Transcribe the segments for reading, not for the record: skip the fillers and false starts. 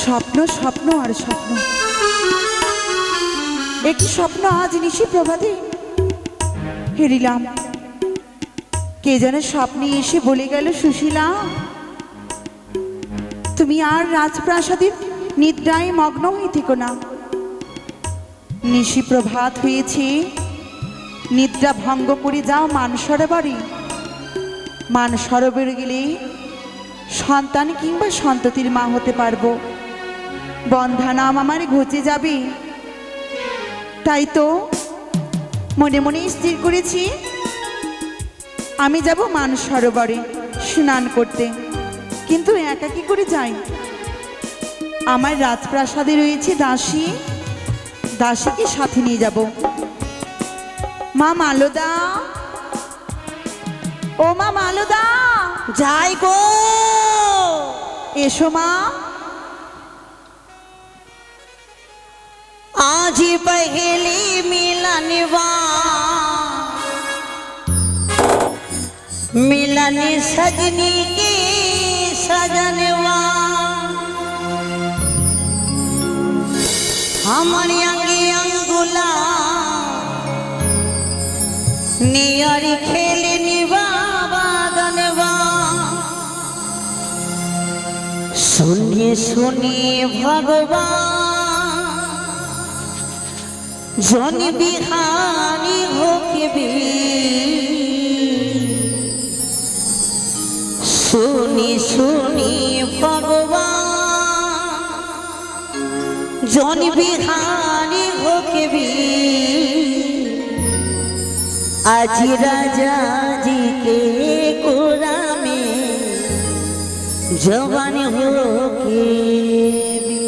স্বপ্ন স্বপ্ন আর স্বপ্ন। একটি স্বপ্ন আজ নিশি প্রভাতে হেরিলাম। কে যেন স্বপ্নে এসে বলে গেল, সুশীলা তুমি আর রাজপ্রাসাদের নিদ্রায় মগ্ন হয়ে থেকো না। নিশি প্রভাত হয়েছে, নিদ্রা ভঙ্গ করে যাও মানসরোবরে। মানসরোবরে গেলে সন্তান কিংবা সন্ততির মা হতে পারবো। বন্ধা নাম আমার ঘুচে যাবে। তাই তো মনে মনে স্থির করেছি আমি যাব মানসরোবরে স্নান করতে। কিন্তু একা কি করে যাই? আমার রাজপ্রাসাদে রয়েছে দাসী, দাসীকে সাথে নিয়ে যাব। মা মালদা, ও মা মালদা, যাই গো, এসো মা। आज पहली मिलनवा, मिलन सजनी की सजनवा, हमारे अंगे अंगुला नियर खेलनिवा बादनवा। सुनिए सुनिए भगवान, जन बिहारी होके भी सुनी सुनी भगवान, जन बिहारी होके भी आज राजा जी के कोरा में जवान होके भी।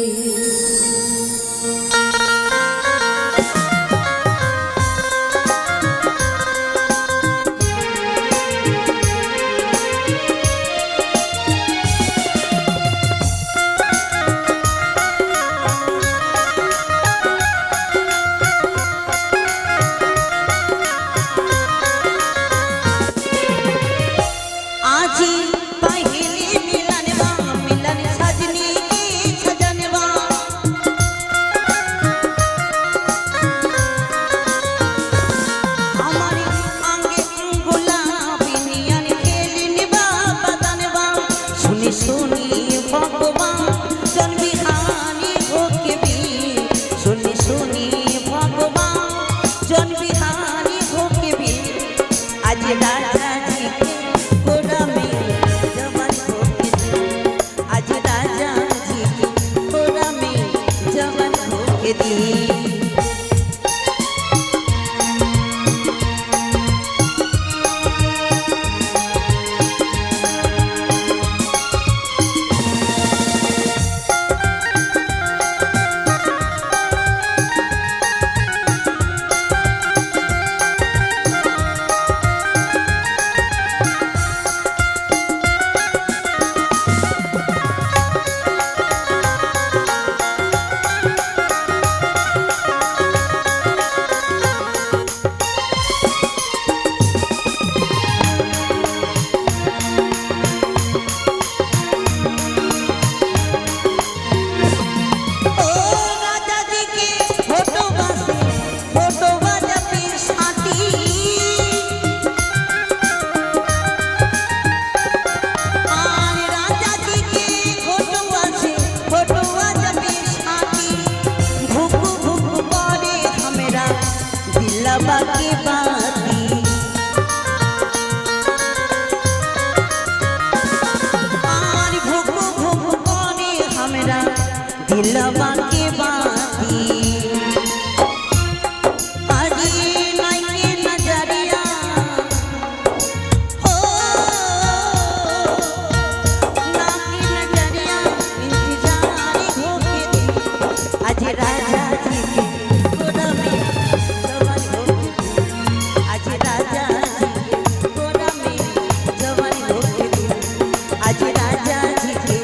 दिलवा के बाती अजी नाइके नजरिया हो नाकी नजरिया इंतजारी होके दी आज राजा जी के कोरा में जवान होके आज राजा जी के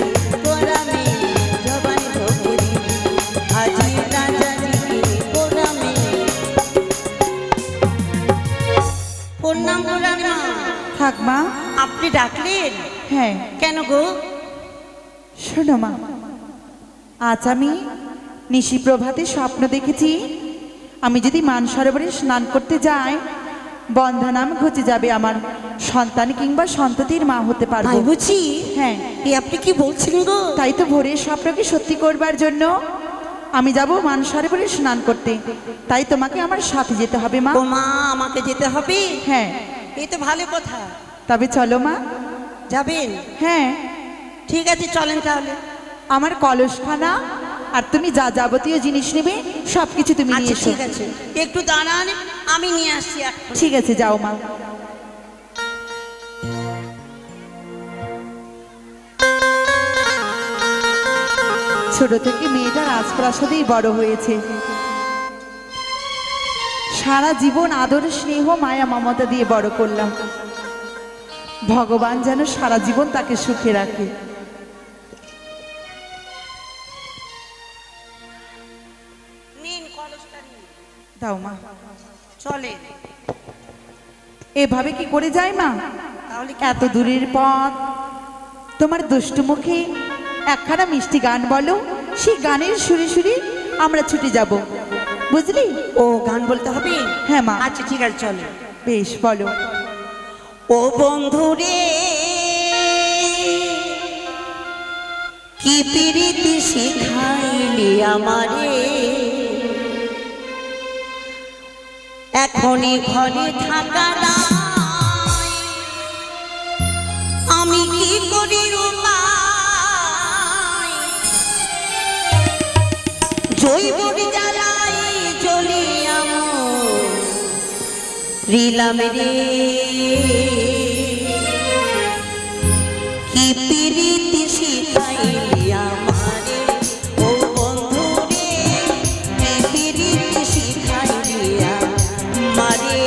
कोरा में जवान होके दी आज राजा जी के कोरा में থাক মা। আপনি ডাকলেন? হ্যাঁ। কেন গো? শোনো মা, আজ আমি নিশি প্রভাতে স্বপ্ন দেখেছি, আমি যদি মানসরোবরে স্নান করতে যাই, বন্ধা নাম ঘুচে যাবে, আমার সন্তান কিংবা সন্ততির মা হতে পারবো। তাই বুঝি? হ্যাঁ, এ আপনি কি বলছেন গো? তাই তো ভোরের স্বপ্নকে সত্যি করবার জন্য আমি যাব মানসরোবরে স্নান করতে। তাই তোমাকে আমার সাথে যেতে হবে মা। ও মা, আমাকে যেতে হবে? হ্যাঁ, এই তো ভালো কথা। তবে চলো মা। যাবেন? হ্যাঁ, ঠিক আছে, চলেন তাহলে। আমার কলসখানা আর তুমি যা যাবতীয় জিনিস নেবে সবকিছু তুমি নিয়ে আচ্ছা এসো। ঠিক আছে, একটু দাঁড়ান, আমি নিয়ে আসছি এখন। ঠিক আছে, যাও মা। ছোট থেকে মেয়েটা রাজপ্রাসাদেই বড় হয়েছে, সারা জীবন আদর স্নেহ মায়া মমতা দিয়ে বড় করলাম। ভগবান যেন সারা জীবন তাকে সুখে রাখে। নিন কলসটা নিন। দাও মা। চলে এভাবে কি করে যায় মা? তাহলে এত দূরের পথ, তোমার দুষ্টু মুখে একখানা মিষ্টি গান বলো, সেই গানের সুরে সুরে আমরা ছুটে যাব, বুঝলি? ও গান বলতে হবে? হ্যাঁ মা। আচ্ছা ঠিক আছে, চলে। বেশ, বলো। ও বন্ধু রে, কি প্রীতি শিখাইলি আমারে, এখনই ঘরে থাকা নাই, আমি কি করি উপায়, জৈবরি জ্বালাই জ্বলি রিলাম রে, কি প্রীতি শিখাইলি আমারে, ও বন্ধু রে, কি প্রীতি শিখাইলি আমারে।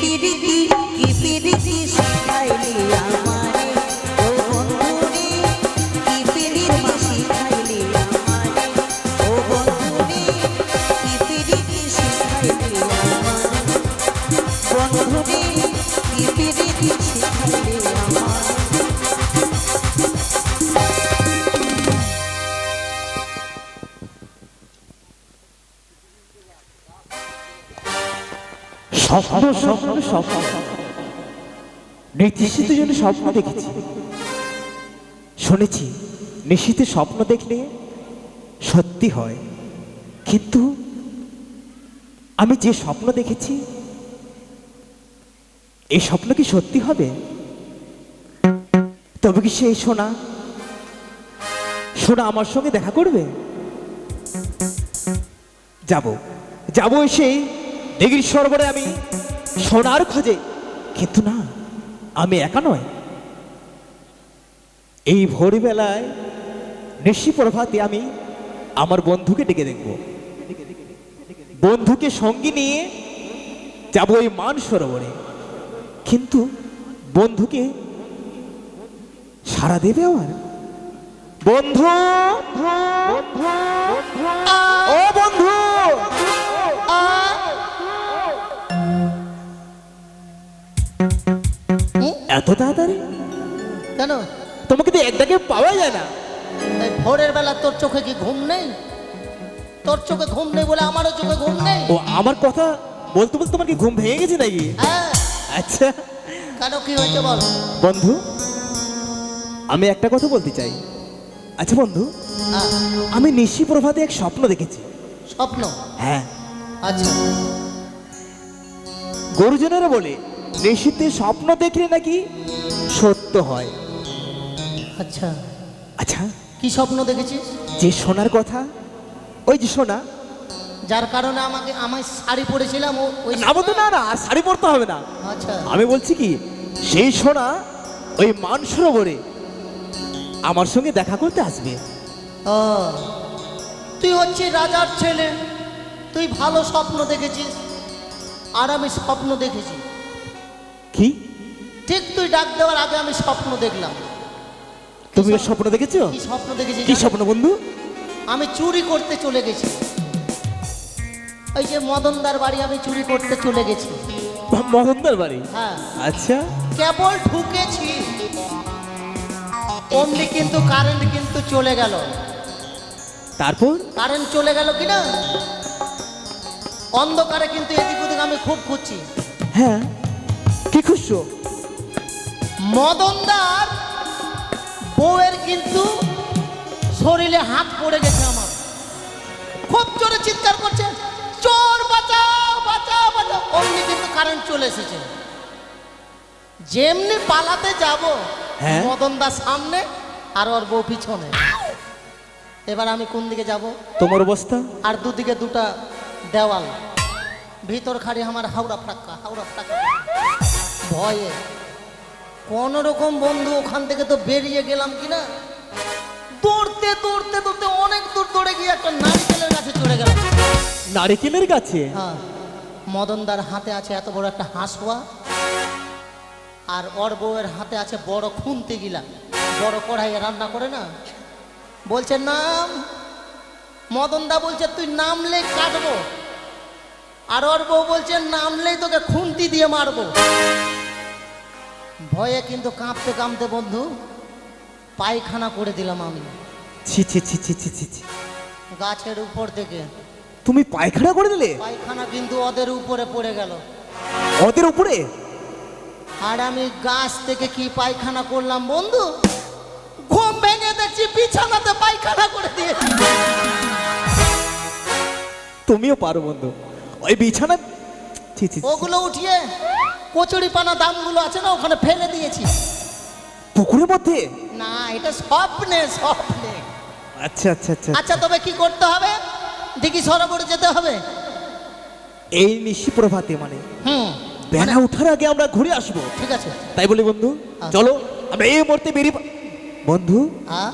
পিরিতি শিখাইলি আমারে ও বন্ধুরে কি পিরিতি শিখাইলি আমারে ও বন্ধুরে কি পিরিতি শিখাইলি আমারে বন্ধুরে কি পিরিতি শিখাইলি আমারে স্বপ্ন স্বপ্ন স্বপ্ন নিশীথের জন্য স্বপ্ন দেখেছি, শুনেছি নিশীথে স্বপ্ন দেখলে সত্যি হয়, কিন্তু আমি যে স্বপ্ন দেখেছি এই স্বপ্ন কি সত্যি হবে? তবে কি সেই সোনা সোনা আমার সঙ্গে দেখা করবে? যাব যাব সেই দিঘির সরোবরে আমি সোনার খোঁজে, কিন্তু না, আমি একা নয়। এই ভোরবেলায় নিশি প্রভাতে আমি আমার বন্ধুকে ডেকে দেখব, বন্ধুকে সঙ্গে নিয়ে যাব ওই মান সরোবরে, কিন্তু বন্ধুকে সাড়া দেবে আমার বন্ধু। ও বন্ধু, এত তাড়াতাড়ি কেন? তোমাকে তো এক ডাকে পাওয়া যায় না। এই ভোরের বেলা তোর চোখে কি ঘুম নেই? তোর চোখে ঘুম নেই বলে আমারও চোখে ঘুম নেই। ও আমার কথা বলতে বলতে তোমার কি ঘুম ভেঙে গেছে নাকি? হ্যাঁ, আচ্ছা কেন কি হয়েছে বল? বন্ধু, আমি একটা কথা বলতে চাই। আচ্ছা বন্ধু, হ্যাঁ, আমি নিশি প্রভাতে এক স্বপ্ন দেখেছি। স্বপ্ন? হ্যাঁ, আচ্ছা, গুরুজনেরা বলে নিশিতে স্বপ্ন দেখলে নাকি সত্য হয়। আচ্ছা, আচ্ছা, কি স্বপ্ন দেখেছিস? যে সোনার কথা, ওই যে সোনা, যার কারণে আমায় শাড়ি পরেছিলাম ওই না বন্ধু, না না, আর শাড়ি পরতে হবে না। আচ্ছা, আমি বলছি কি, সেই সোনা ওই মান সরোবরে আমার সঙ্গে দেখা করতে আসবে। ও, তুই হচ্ছিস রাজার ছেলে, তুই ভালো স্বপ্ন দেখেছিস, আর আমি স্বপ্ন দেখেছি। কি? ঠিক তুই ডাক দেওয়ার আগে আমি স্বপ্ন দেখলাম। তুমি স্বপ্ন দেখেছো? কি স্বপ্ন দেখেছি? কি স্বপ্ন বন্ধু? আমি চুরি করতে চলে গেছি। ওই যে মদনদার বাড়ি আমি চুরি করতে চলে গেছি। মদনদার বাড়ি? হ্যাঁ, আচ্ছা, কেবল ঢুকেছি অমনি কিন্তু কারেন্ট কিন্তু চলে গেল। তারপর? কারেন্ট চলে গেল কিনা, অন্ধকারে কিন্তু এদিক ওদিক আমি খুব খুঁজছি। হ্যাঁ, কি খুঁজছো? মদনদার বউয়ের কিন্তু শরীরে হাত পড়ে গেছে, আমার খুব জোরে চিৎকার করছে, চোর বাঁচাও বাঁচাও বাঁচাও। অমনি কিন্তু কারেন্ট চলে এসেছে। যেমনি পালাতে যাব, হ্যাঁ, মদনদার সামনে আর ওর বউ পিছনে। এবার আমি কোন দিকে যাব? তোমার অবস্থা? আর দুদিকে দুটা দেওয়াল, ভিতর খাড়ি আমার হাওড়া ফাক্কা হাওড়া ফাক্কা। ভয়ে কোন রকম বন্ধু ওখান থেকে তো বেরিয়ে গেলাম কিনা, দৌড়তে দৌড়তে দৌড়তে অনেক দূর দৌড়ে গিয়ে একটা নারকেলের কাছে চলে গেলাম। নারিকেলের গাছে? হ্যাঁ, মদনদার হাতে আছে এত বড় একটা হাঁসুয়া, আর ওর বউয়ের হাতে আছে বড় খুন্তি গিলা, বড় কড়াইয়ে রান্না করে না। বলছে নাম, মদনদা বলছে তুই নামলে কাটবো, আর ওর বউ বলছে নামলেই তোকে খুন্তি দিয়ে মারবো। ভয়ে কিন্তু কাঁপতে কাঁপতে বন্ধু পায়খানা করে দিলাম আমি। ছি ছি ছি ছি ছি ছি ছি। গাছের উপর থেকে তুমি পায়খানা করে দিলে? পায়খানা কিন্তু ওদের উপরে পড়ে গেল। ওদের উপরে? আর আমি গাছ থেকে কি পায়খানা করলাম বন্ধু, ঘুম ভেঙে দেখছি বিছানাতে পায়খানা করে দিয়েছি। তুমিও পারো বন্ধু, ওই বিছানা। ছি ছি ছি। ওগুলো উঠিয়ে কচুরি পানা দামগুলো আছে না, ওখানে ফেলে দিয়েছি। পুকুরের মধ্যে? না, এটা স্বপ্নে স্বপ্নে। আচ্ছা আচ্ছা আচ্ছা। আচ্ছা, তবে কি করতে হবে? দিঘি সরোবরে যেতে হবে। এই নিশি প্রভাতে মানে বেলা ওঠার আগে আমরা ঘুরে আসবো, ঠিক আছে? তাই বলি বন্ধু, চলো আমরা এই মুহূর্তে বেরিয়ে বন্ধু হ্যাঁ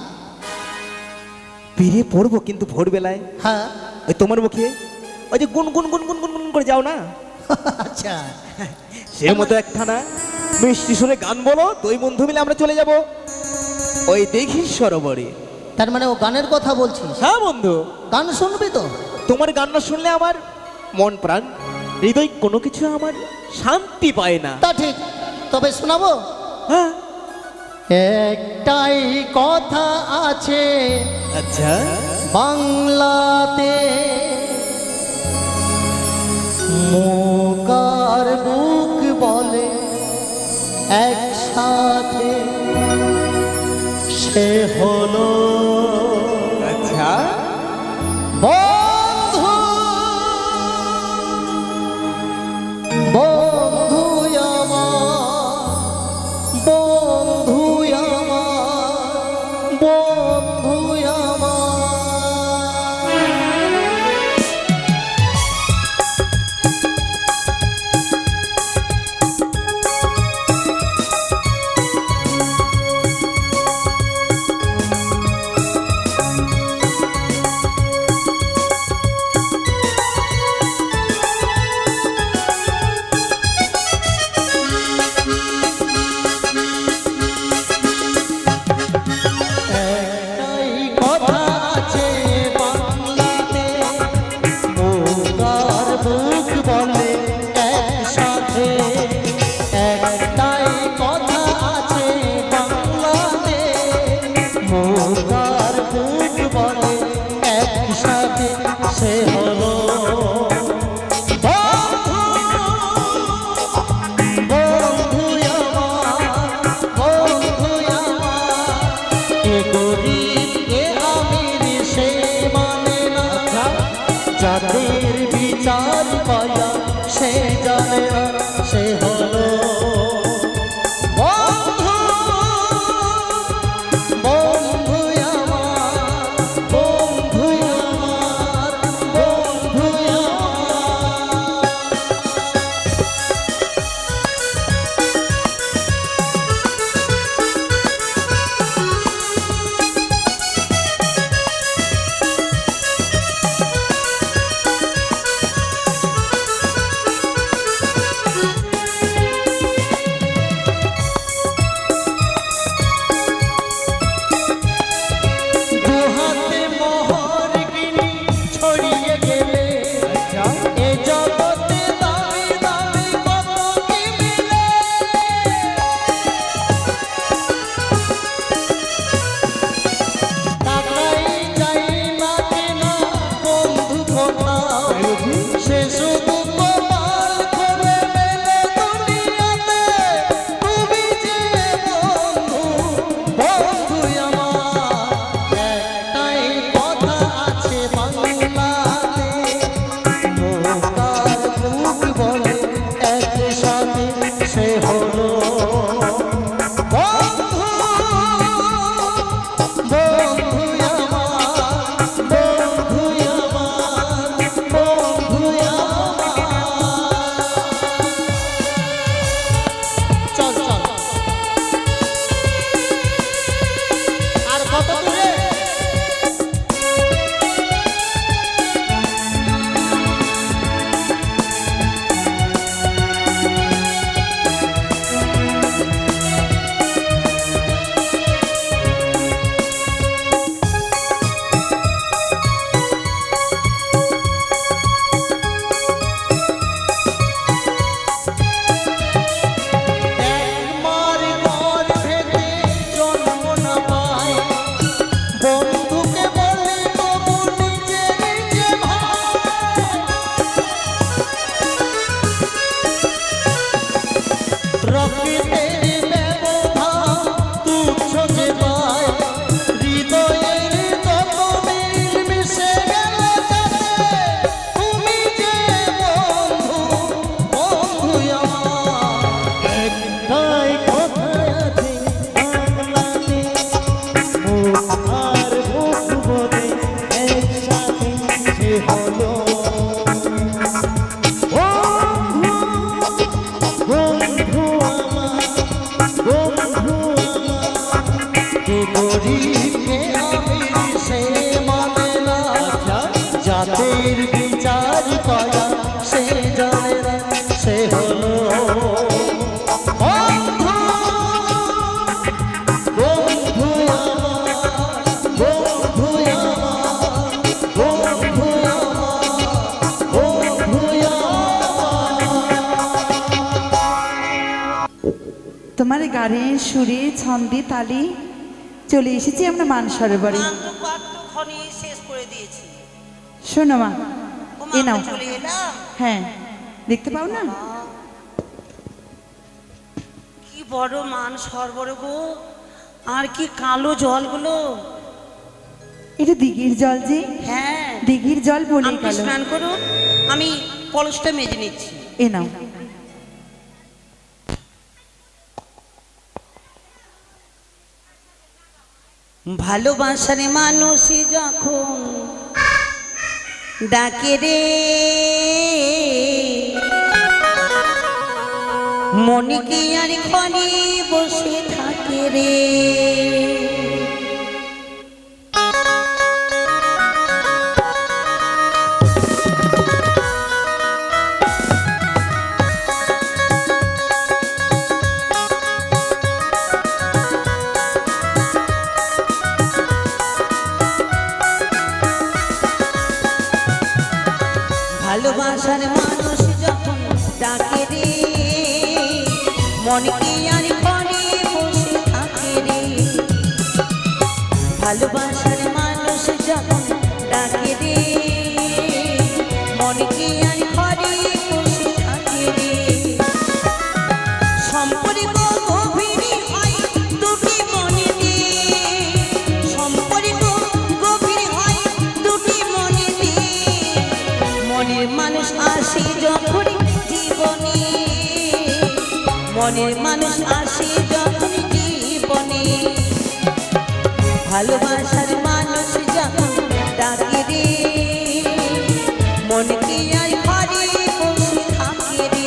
বেরিয়ে পড়বো, কিন্তু ভোরবেলায় হ্যাঁ ওই তোমার মুখে ওই যে গুন গুন গুন গুন গুন গুন করে যাও না, আচ্ছা, সে মতো একখানা মিষ্টি সুরে গান বলো, দুই বন্ধু মিলে আমরা চলে যাব ওই দিঘির সরোবরে। তার মানে ও গানের কথা বলছিস? হ্যাঁ বন্ধু, গান শুনবি তো? তোমার গান না শুনলে আমার মন প্রাণ হৃদয় কোনো কিছু আমার শান্তি পায় না। তা ঠিক, তবে শোনাবো। হ্যাঁ, একটাই কথা আছে আচ্ছা, বাংলাতে, মুকার বুক বলে একসাথে, সে হলো আচ্ছা, বন্ধু। বন্ধু আমার, বন্ধু আমার, বন্ধু আমার। একটাই কথা আছে বাংলাতে, মুকার বুক বলে একসাথে। একটাই কথা আছে বাংলাতে, মুকার বুক বলে একসাথে, সে হলো বন্ধু। বন্ধু আমার, বন্ধু আমার, এ গরিব এ আমির সে মানে না, যাদের বিচার পায়া সে জানে না, সে হলো বন্ধু। বন্ধু আমার, বন্ধু আমার, বন্ধু আমার। দুহাতে মোহর গিনি ছড়িয়ে গেলে, এ জগতে দামি দামি কত কি মিলে। টাকাই চাই না কেনা বন্ধু কোথাও, সে শুধু কপাল করে মেলে দুনিয়াতে। তুমি যে বন্ধু, বন্ধু আমার, একটাই কথা আছে বাংলাতে, মুকার বুক বলে একসাথে, সে হলো বন্ধু। বন্ধু আমার, বন্ধু আমার, বন্ধু আমার। চল চল, আর কত দূরে? একমার গর্ভেতে জন্ম না পায়, বন্ধুকে বলে তবু নিজে নিজে ভাই। রক্তের ব্যবধান তুচ্ছ যে পায়, হৃদয়ের যত মিল মিশে গেল তাতে। তুমি যে বন্ধু, বন্ধু আমার, একটাই কথা আছে বাংলাতে, মুকার বুক বলে একসাথে, সে হলো বন্ধু। বন্ধু আমার, বন্ধু আমার, কে গরিব কে আমির সে মানে না, যাদের বিচার পায়া সে জানে না, বন্ধু, বন্ধু আমার, বন্ধু আমার, বন্ধু আমার, বন্ধু তোমার গানের সুরে ছন্দে তালে চলে এসেছি আমরা মানসরোবরে। খনি শেষ করে দিয়েছি। শোনো মা, ও এ মা, নাও। আমরা চলে এলাম। হ্যাঁ, দেখতে পাও না? কি বড় মান সরবর গো, আর কি কালো জলগুলো। এটা দিঘির জল যে, হ্যাঁ, দিঘির জল বলে আপনি কালো। স্নান করুন, আমি কলসটা মেজে নিচ্ছি। এ নাও। ভালোবাসার মানুষই যখন ডাকে রে, মনে কি আর ক্ষণে বসে থাকে রে। ভালোবাসার মানুষ যখন ডাকে রে, মনে কি আর ক্ষণে বসে থাকে রে। ভালোবাসার মানুষ যখন ডাকে রে, মনে কি আর ক্ষণে বসে থাকে রে। সম্পর্ক গভীর হয় দুটি মনেতে, সম্পর্ক গভীর হয় দুটি মনেতে। মনের মানুষ আসে যখন জীবনে, মনের মানুষ আসে যখন জীবনে। ভালোবাসার মানুষ যখন ডাকে রে, মন কি আর ঘরে বসে থাকে রে।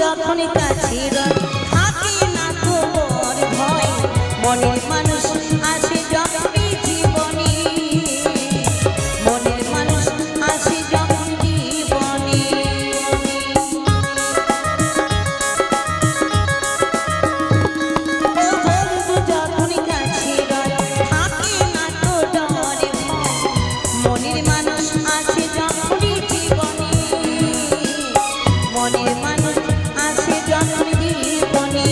যখন কাছে থাকে না তোর ভয়, মনের মানুষ আসে যখনই জীবনে, মনের মানুষ আসে যখন জীবনে। ও বন্ধু যখন কাছে থাকে না তো ডরে ভয়, মনের মানুষ আসে যখনই জীবনে, মনের মানুষ আসে যখন জীবনে।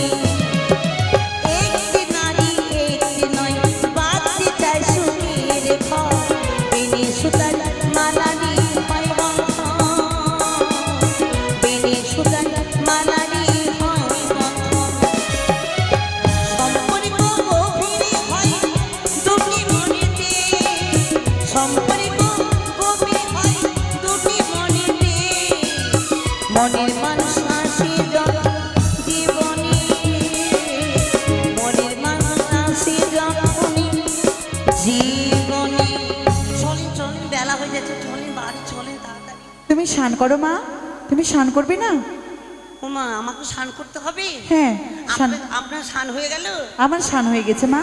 একটি নারী একটি নয়, বাঁধতে চায় সুখের ঘর, বেনি সুতার মালারি হয় বন্ধন, বেনি সুতার মালারি হয় বন্ধন। সম্পর্ক গভীর হয় দুটি মনেতে, সম্পর্ক গভীর হয় দুটি মনেতে। মনের মানুষ আসে যখন জীবনে, মনের মানুষ আসে যখনই জীবনে। চলেন চলেন, বেলা হয়ে যাচ্ছে, চলেন বাড়ি চলেন তাড়াতাড়ি। তুমি স্নান করো মা, তুমি স্নান করবে না? ও মা, আমাকে স্নান করতে হবে? হ্যাঁ, স্নান। আপনার স্নান হয়ে গেল? আমার স্নান হয়ে গেছে মা,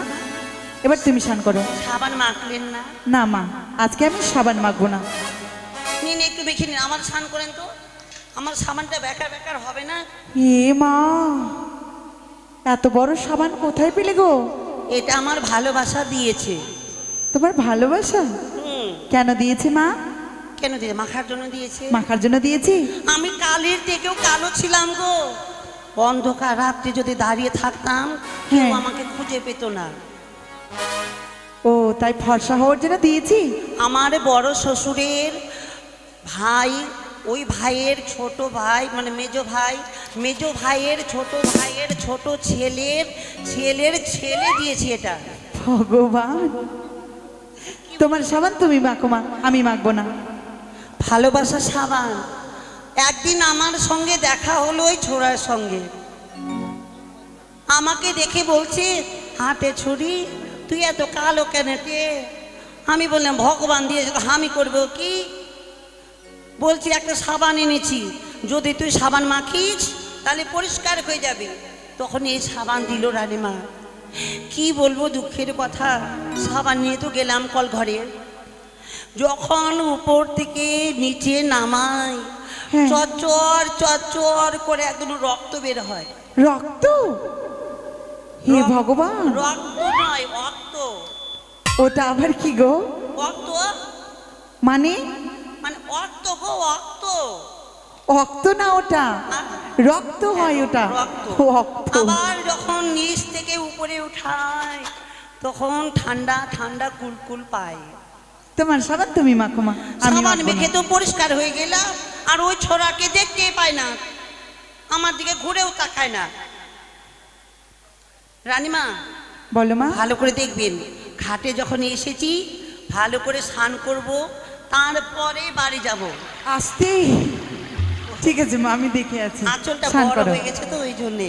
এবার তুমি স্নান করো। সাবান মাখলেন না? না মা, আজকে আমি সাবান মাখবো না। নিন একটু মেখে নিন, আমার স্নান করেন তো, আমার সাবানটা বেকার বেকার হবে না। এ মা, এত বড় সাবান কোথায় পেলে গো? এটা আমার ভালোবাসা দিয়েছে। তোমার ভালোবাসা? কেন দিয়েছে মা? কেন দিয়ে? মাখার জন্য দিয়েছে। মাখার জন্য দিয়েছি? আমি কালের থেকেও কালো ছিলাম গো, অন্ধকার রাত্রে যদি দাঁড়িয়ে থাকতাম কেউ হ্যাঁ। আমাকে খুঁজে পেত না। ও তাই ফর্সা হওয়ার জন্য দিয়েছি? আমার বড় শ্বশুরের ভাই, ওই ভাইয়ের ছোট ভাই মানে মেজো ভাই, মেজো ভাইয়ের ছোট ছেলের ছেলের ছেলে দিয়েছি এটা। ভগবান, তোমার সাবান তুমি মাখো মা, আমি মাখবো না। ভালোবাসা সাবান। একদিন আমার সঙ্গে দেখা হলো ওই ছোড়ার সঙ্গে, আমাকে দেখে বলছে হাতে ছুরি, তুই এত কালো কেন রে? আমি বললাম ভগবান দিয়েছে তো আমি করবো কি? বলছি একটা সাবান এনেছি, যদি তুই সাবান মাখিস তাহলে পরিষ্কার হয়ে যাবে। তখন এই সাবান দিল রানীমা। কি বলবো দুঃখের কথা, সাবান নিয়ে তো গেলাম কল ঘরে, যখন উপর থেকে নিচে নামাই হ্যাঁ। চচ্চর চচ্চর করে একদম রক্ত বের হয়। রক্ত? হে ভগবান, রক্ত নয় রক্ত। ওটা আবার কি গো? রক্ত মানে? মানে রক্ত গো, রক্ত। অক্ত না ওটা, রক্ত হয় ওটা। রক্ত। রক্ত। আবার যখন নিচ থেকে উপরে উঠায় তখন ঠান্ডা ঠান্ডা কুলকুল পায়। তোমার সাবান তুমি মাখো মা, আমি সাবান মাখবো মেখে না। তো পরিষ্কার হয়ে গেলাম, আর ওই ছোড়াকে দেখতে পায় না, আমার দিকে ঘুরেও তাকায় না। রানীমা বলো মা। ভালো করে দেখবেন, ঘাটে যখন এসেছি ভালো করে স্নান করব, তারপরে বাড়ি যাব। আসতে ঠিক আছে মা, আমি দেখে আছি। আঁচলটা স্নান বড় করো। হয়ে গেছে তো ওই জন্যে।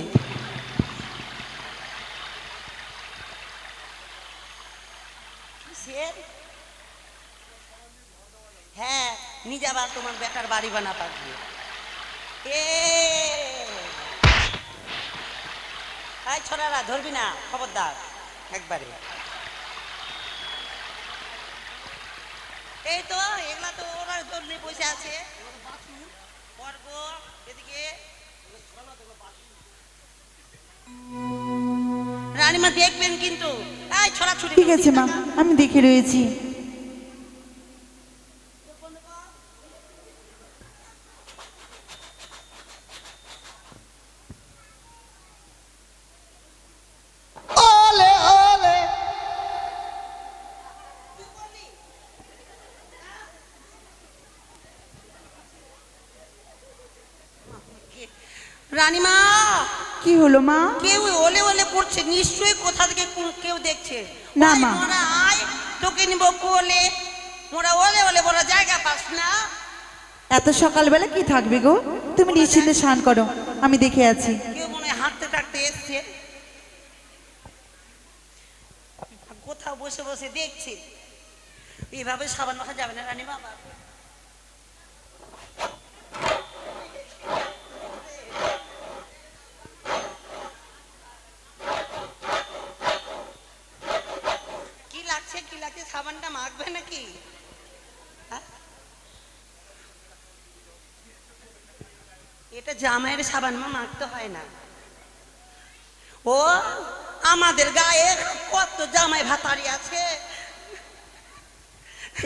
হ্যাঁ নিয়ে যাবা তোমার বেটার বাড়ি বানা পারবে। এই ছোড়ারা ধরবি না, খবরদার একবারে। এই তো এগুলা তো ওরা জন্য বসে আছে। পর্ব এদিকে রানীমা দেখবেন কিন্তু। এই ছড়া ছুটি ঠিক আছে মা, আমি দেখে রয়েছি। ওলে ওলে রানীমা কি হলো মা? কেউ ওলে ওলে করছে, নিশ্চয়ই কোথা থেকে কেউ দেখছে। না ওই মা। মোরা আয় তোকে নিব কোলে, মোরা ওলে ওলে বড় জায়গা পাস না। এত সকালবেলা কি থাকবে গো? তুমি নিশ্চিন্তে স্নান করো, আমি দেখে আছি। কেউ মনে হয় হাঁটতে টাকতে এসছে, কোথাও বসে বসে দেখছে। এইভাবে সাবান মাখা যাবে না রানী বাবা। কি লাগছে কি লাগছে, সাবানটা মাখবে নাকি? হ্যাঁ? এটা জামাইয়ের সাবান মা, মাখতে হয় না। ও আমাদের গায়ে কত জামাই ভাতারি আছে।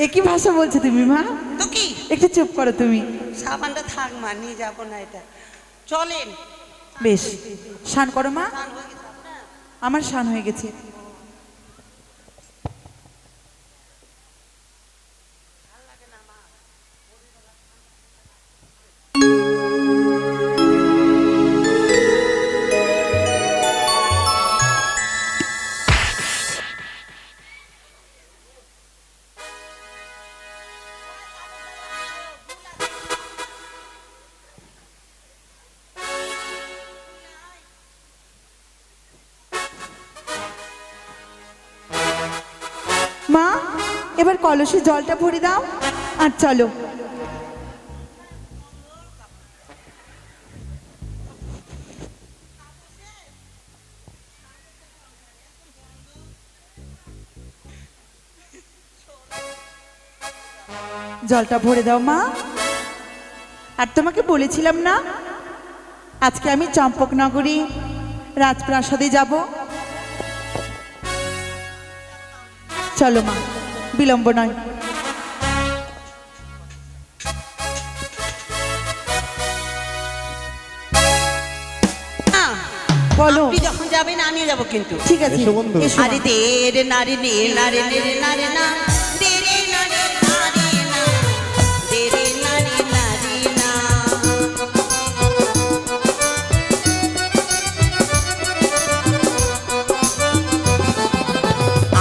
এ কি ভাষা বলছো তুমি মা? তো কি একটু চুপ করো তুমি। সাবানটা থাক মা, নিয়ে যাবো না এটা। চলেন বেশ, স্নান করো মা। স্নান হয়ে গেছে আপনার? আমার স্নান হয়ে গেছে। মা, এবার কলসে জলটা ভরে দাও আর চলো। জলটা ভরে দাও মা। আর তোমাকে বলেছিলাম না, আজকে আমি চম্পকনগরী রাজপ্রাসাদে যাব। চলো মা, বিলম্ব নয়। বলো। আপনি যখন যাবেন আনিয়ে যাবো কিন্তু। ঠিক আছে, এসো বন্ধু। এসো মা। আরে দে রে নারে নে নারে নে রে নারে না, দে রে নারে নারে না, দে রে নারে নারে না।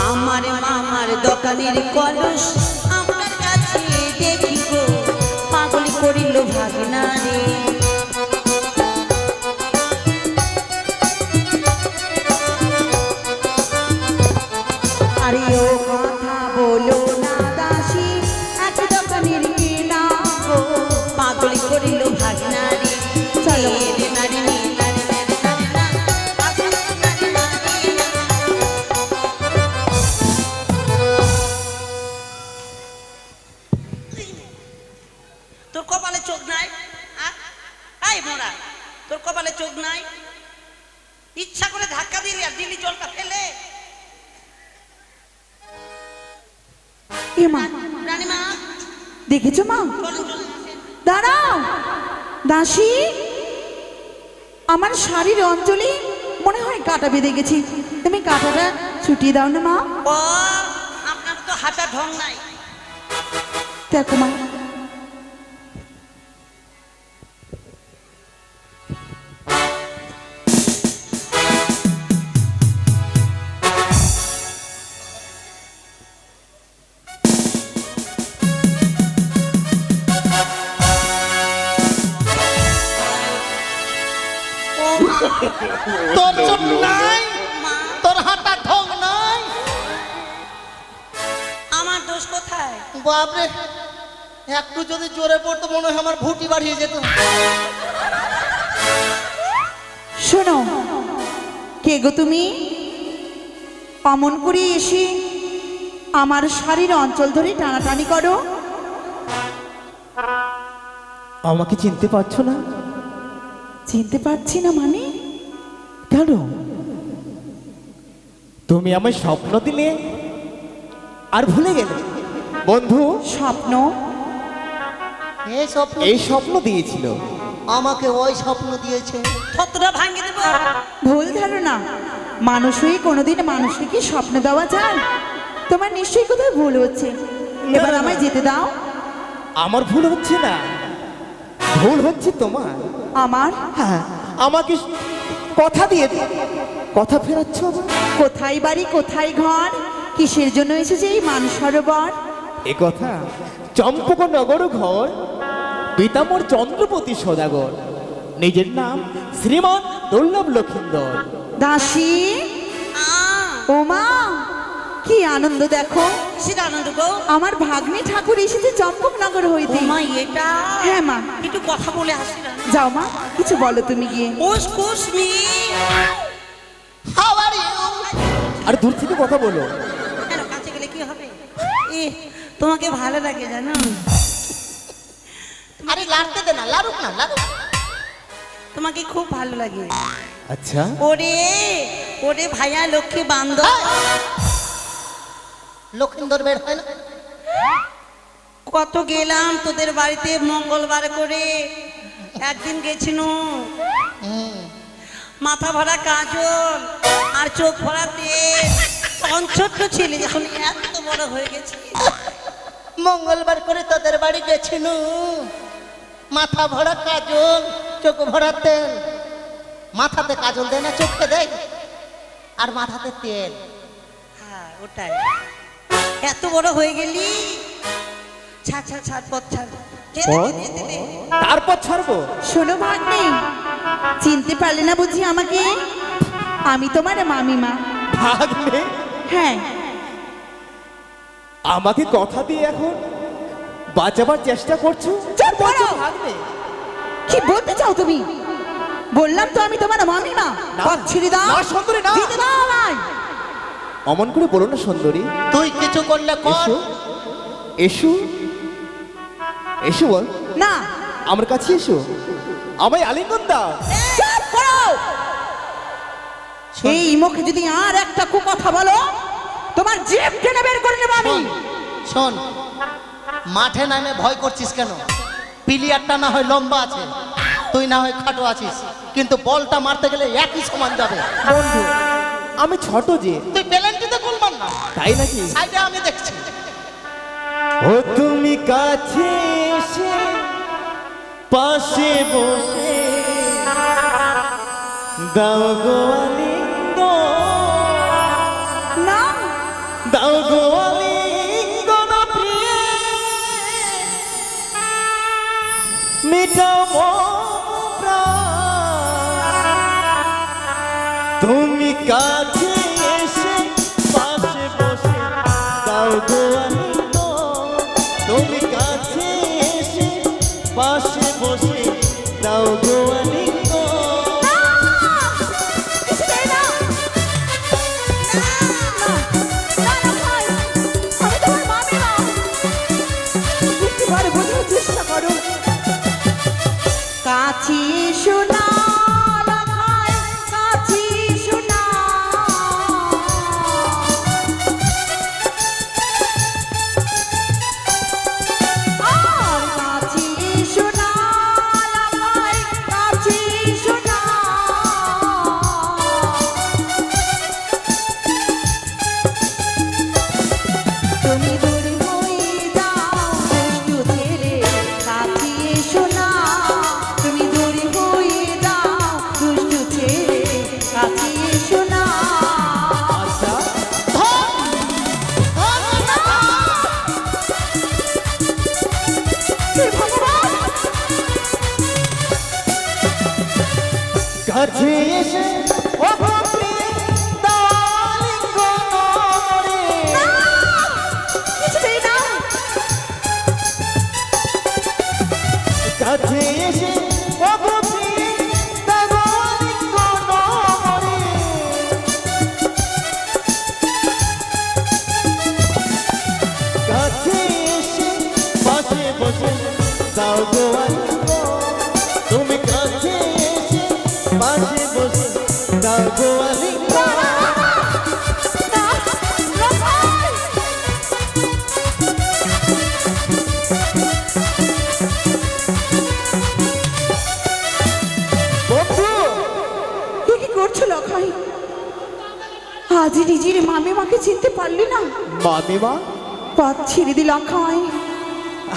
আমার মামার দোকানের কলস আমার কাছে দেখি গো, করিল ভাগনা রে আরে ও কথা বলো না দাসী এক দোকানের কেনা গো পাগলি করিল ভাগনা রে চলো। রে নারী রে নারী রে নারী না পাগলি নারী নারী না। তোর কপালে চোখ নাই আই মোরা তোর কপালে চোখ নাই ইচ্ছা করে ধাক্কা দিলি আর দিলি জলটা ফেলে এ মা রানীমা দেখেছো মা চলুন চলুন আসেন। দাঁড়াও দাসী আমার শাড়ির অঞ্চলে মনে হয় কাঁটা বেঁধে গেছি তুমি কাঁটাটা ছুটিয়ে দাও না মা ও আপনার তো হাঁটা ঢং নাই দেখো মা ও মা তোর চোখ নাই, মা তোর হাঁটা ঢং নাই। আমার দোষ কোথায় বাপরে, একটু যদি জোরে পড়তো মনে হয় আমার ভুটি বাড়িয়ে যেত। শোনো কে গো তুমি অমন করে এসে আমার শাড়ির অঞ্চল ধরে টানাটানি করো আমাকে চিনতে পারছো না? চিনতে পারছি না মানে কেন? তুমি আমায় স্বপ্ন দিলে আর ভুলে গেলে? বন্ধু স্বপ্ন এই স্বপ্ন এই স্বপ্ন দিয়েছিল। আমাকে ওই স্বপ্ন দিয়েছে। থতরা ভাঙিয়ে দেবো ভুল ধারণা মানুষ হয়ে কোনোদিন মানুষকে কি স্বপ্ন দেওয়া যায় তোমার নিশ্চয়ই কোথাও ভুল হচ্ছে এবার না, না। আমায় যেতে দাও আমার ভুল হচ্ছে না, ভুল হচ্ছে তোমার। আমার হ্যাঁ, আমাকে কথা দিয়ে কথা ফেরাচ্ছ আবার? কোথায় বাড়ি কোথায় ঘর কিসের জন্য এসেছে এই মান সরোবর এ কথা চম্পকনগর ঘর, পিতামর চন্দ্রপতি সদাগর, নিজের নাম শ্রীমান দুর্লভ লক্ষিন্দর। দাসী ও মা কি আনন্দ দেখো সেটা আনন্দ গো আমার ভাগ্নে ঠাকুর এসেছে চম্পকনগর হইতে মা এটা হ্যাঁ মা একটু কথা বলে আসি না যাও মা কিছু বলো তুমি গিয়ে উস মি How are you? আর দূর থেকে কথা বলো। কেন কাছে গেলে কি হবে এ তোমাকে ভালো লাগে জানো আরে লাড়তে দে না, লাড়ুক না, লাড়ুক। তোমাকে খুব ভালো লাগে আচ্ছা, ওরে ওরে ভাইয়া লক্ষ্মী বান্ধব লক্ষিন্দর বের হয় না? কত গেলাম তোদের বাড়িতে মঙ্গলবার করে একদিন গেছিল মাথা ভরা কাজল আর চোখ ভরা তেল তখন ছোট্ট ছেলে যখন এত বড় হয়ে গেছে মঙ্গলবার করে তোদের বাড়ি গেছিল, মাথা ভরা কাজল, চোখ ভরা তেল। মাথাতে কাজল দেয় না, চোখে দেয়, আর মাথাতে তেল। হ্যাঁ ওটাই এত বড় হয়ে গেলি ছাড় ছাড় ছাড় পথ ছাড় যেতে দে, পথ? যেতে দে। তারপর ছাড়বো? শোনো ভাগ্নে চিনতে পারলে না বুঝি আমাকে আমি তোমার মামিমা ভাগ্নে, হ্যাঁ আমাকে কথা দিয়ে এখন বাঁচাবার চেষ্টা করছো? চুপ করো। ভাগ্নে, কি বলতে চাও তুমি বললাম তো আমি তোমার মামিমা না। পথ ছেড়ে দাও না, সুন্দরী, না। যেতে দাও আমায় অমন করে বলো না সুন্দরী। তুই কিছু করলে কর। এসো এসো এসো বল, না আমার কাছে এসো, আমায় আলিঙ্গন দাও। চুপ করো এই মুখে যদি আর একটা কথা বলো তোমার জিভ টেনে বের করে নেব আমি শোন, মাঠে নামে ভয় করছিস কেন? প্লেয়ারটা না হয় লম্বা আছে, তুই না হয় খাটো আছিস, কিন্তু বলটা মারতে গেলে একই সমান যাবে। বন্ধু, আমি ছোট যে, তুই পেলেন্টিতে গোল মার না, তাই নাকি? সাইডে আমি দেখছি। ও তুমি কাছে এসে পাশে বসে দাও গো আলিঙ্গন, না দাও গো আলিঙ্গন প্রিয়ে, মিটাও তুমি কাছে এসে পাশে বসে দাও গো আনন্দ তুমি কাছে এসে পাশে বসে দাও গো আনন্দ একটুবার বোঝার চেষ্টা করো। কাছি শোনা কাছি শোনা আর কাছি শোনা কাছি শোনা তুমি দূর হয়ে যাও দুষ্টু ছেলে কাছে এসো না তুমি দূর হয়ে যাও দুষ্টু ছেলে কাছে এসো না আচ্ছা হে ভগবান কাছে এসে ও ভক্তি দালিঙ্গ নরে কিছুতেই না কাছে এসে ও ভক্তি দালিঙ্গ নরে কাছে এসে পাশে বসে দাও গো আনন্দ তুমি কাছে এসে পাশে বসে দাও গো আনন্দ বন্ধু এ কি করছো লখাই আজ নিজের মামিমাকে চিনতে পারলি না মামিমা পথ ছেড়ে দি লখাই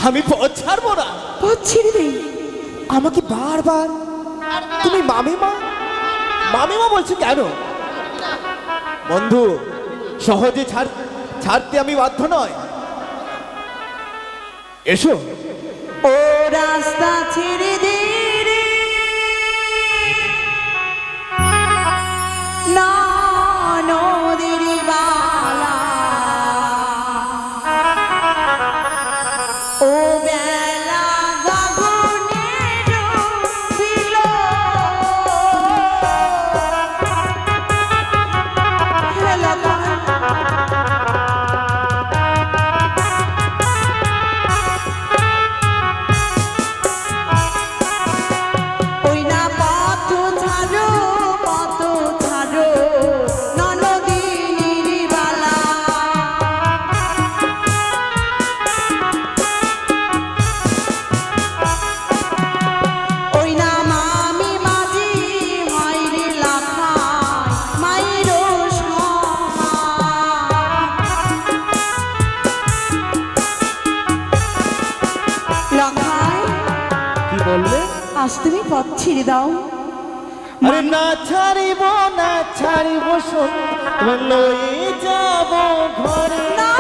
আমি পথ ছাড়বো না পথ ছেড়ে দে আমাকে বারবার তুমি মামিমা মামিমা বলছো কেন বন্ধু সহজে ছাড়তে আমি বাধ্য নয় এসো ও রাস্তা ছেড়ে দে রে না নদীর বালা ও বেলা গগনে ডুবিল হে লখাই ওই না পথ ছাড়ো ননদিনীর বালা ওই না মামি মাঝি মাইরে লাখায় মাইরো লাখায় কি বললে আজ তুমি পথ ছেড়ে দাও আরে না ছাড়িব না ছাড়িব লয়ে যাব ঘরে না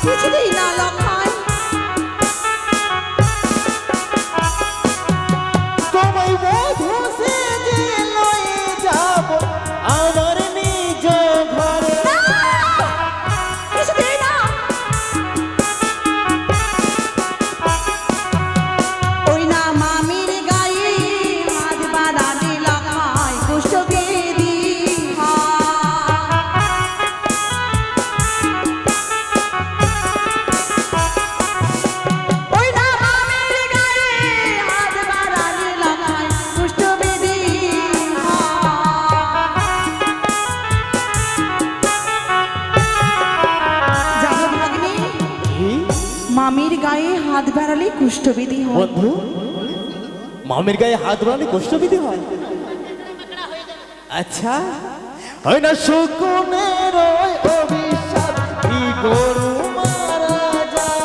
কিছুতেই না লখায় তোমায় বধূ সেজে লয়ে যাব আমার নিজ ঘরে কিছুতেই না ওই না মামির গায়ে হাত বাড়ালে লখায় কুষ্ঠ বেদি ওই না মামির গায়ে হাত বাড়ালে লখায় কুষ্ঠ বেদি জানো ভাগ্নে কি মামির গায়ে হাত বাড়ালে কুষ্ঠবিধি হয় বন্ধু মামির গায়ে হাত বাড়ালে কষ্টবিধি হয় আচ্ছা হয় না শকুনের ওই অভিশাপ কি গরু মারা যায়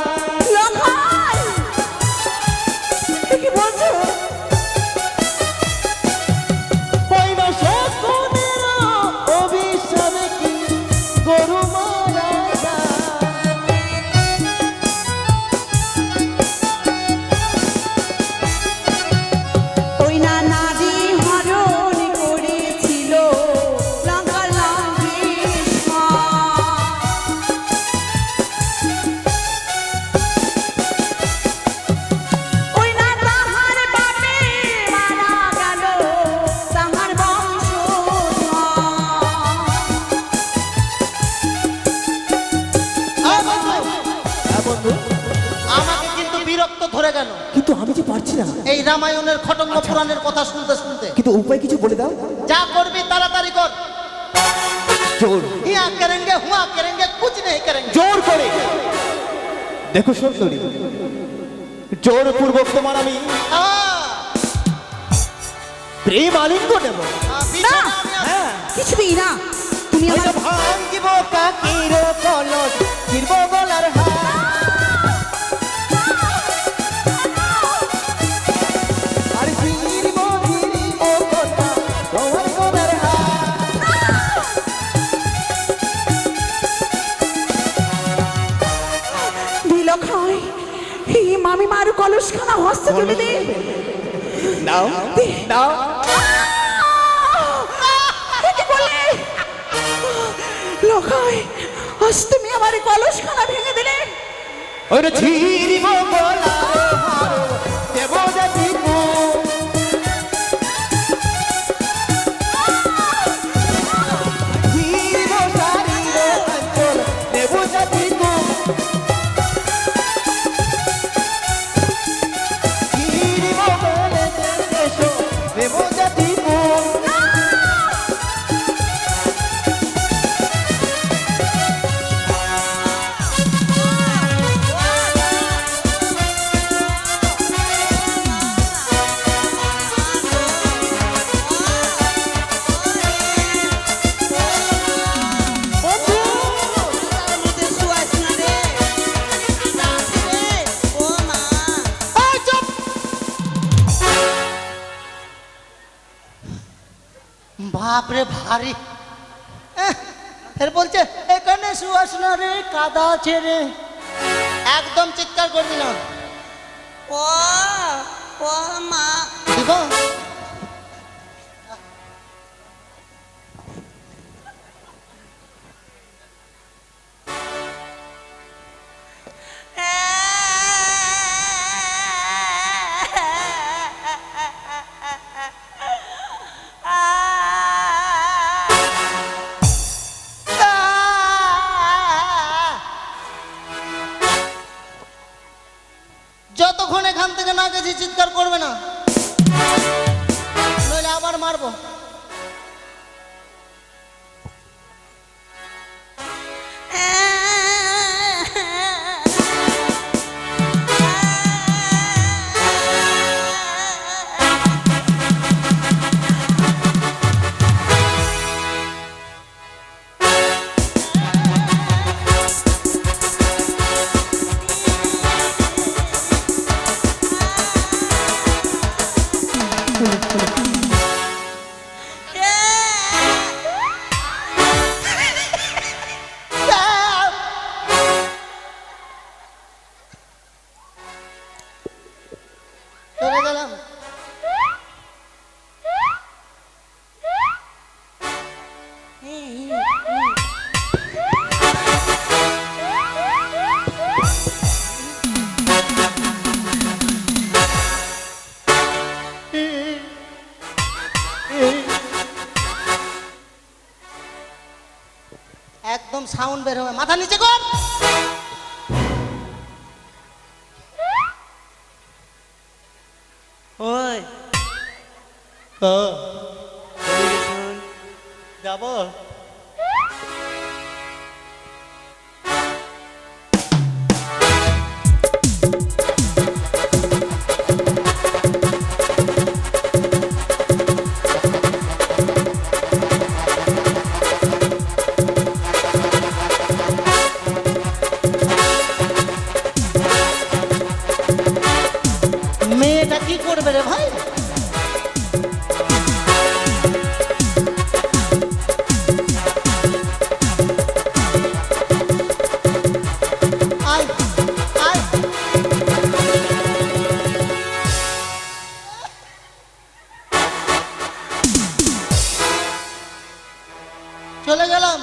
লখাই কি বলছো হয় না শকুনের অভিশাপ কি গরু মারা যায় রামায়ণের খটঙ্গ পুরাণের কথা শুনতে শুনতে। কিন্তু উপায় কিছু বলে দাও। যা করবি তাড়াতাড়ি কর। জোর হিয়া করেঙ্গে হুয়া করেঙ্গে কুছ নেই করেঙ্গে। জোর করে দেখো সুন্দরী, জোর পূর্বক তোমার আমি প্রেম আলিঙ্গ নেব। না হ্যাঁ, কিছুই না, তুমি ওই আমার যে ভাঙিব কাকির কলস, ফিরব গলার হার। আর ফিরব কথা তোমার গলার হার। দিল খাই এই মামি মার কলসখানা হস্তে তুলে দে। নাও নাও। কি বলে লোকাই আজ তুমি আমার কলসখানা ভেঙে দিলে। ওরে ছিরিব গলার হার, দেব জাতি ফিরব সারিব অঞ্চল, দেব জাতি ফিরিব বলে দেশ, দেব জাতি তার মধ্যে সুয়াসনা রে রে, ও মা বাপরে ভারী। ফের বলছে এখানে সুয়াসনা রে কাদা আছে রে। একদম চিৎকার করবি না। ও ও মা দিব যতক্ষণ এখান থেকে না গেছি চিৎকার করবে না, নইলে আবার মারবো। চলে গেলাম। একদম সাউন্ড বের হবে, মাথা নিচে কর। ওই যাব মেয়েটা কি করবে রে ভাই? আয় আয় চলে গেলাম।